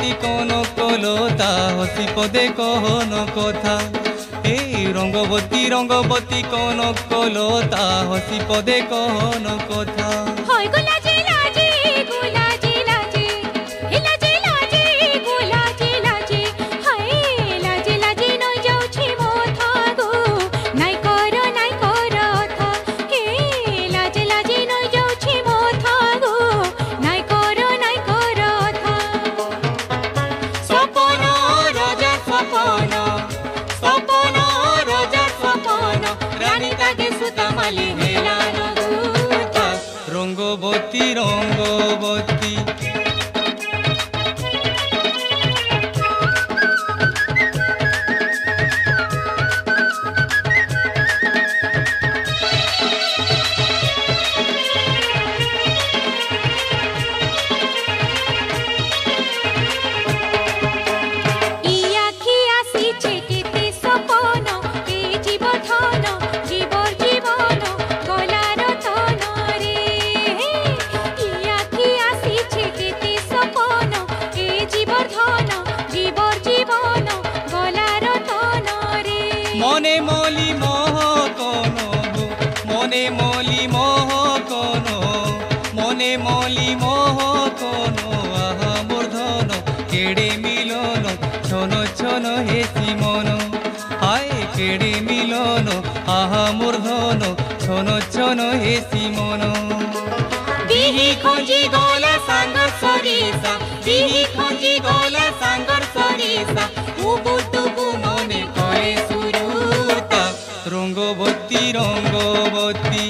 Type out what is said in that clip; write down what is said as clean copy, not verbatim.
রঙ্গবতী কনকলতা হসি পদে কহন কথা। এই রঙ্গবতী রঙ্গবতী কনকলতা হসি পদে কহন কথা। হয় গোলাজে লাজে গোলাজে লাজে লাজে লাজে গোলাজে লাজে হায় লাজে লাজে নই যাଉଛି মোথা গো নাই কর অথা হে লাজে লাজে নই যাଉଛି মোথা গো নাই কর অথা। স্বপন রাজা স্বপন স্বপন রাজা স্বপন রানী তাকে সুতামালি হেলা রঘুতা। রঙ্গবতী রঙ্গবতী মনে মলি মোহ কোন মনে মলি মোহ কোন মনে মলি মোহ কোন আহা মূর্ধন কেড়ে মিলন ছন ছন হেসি মন। হায় কেড়ে মিলন আহা মূর্ধন ছন ছন হেসি মন। বিহি খোঁজি গলা সাঙ্গর সরিষা বিহি খোঁজি গলা সাঙ্গর সরিষা উবু তুবু মনে করে সুরুতা। রঙ্গবতী রঙ্গবতী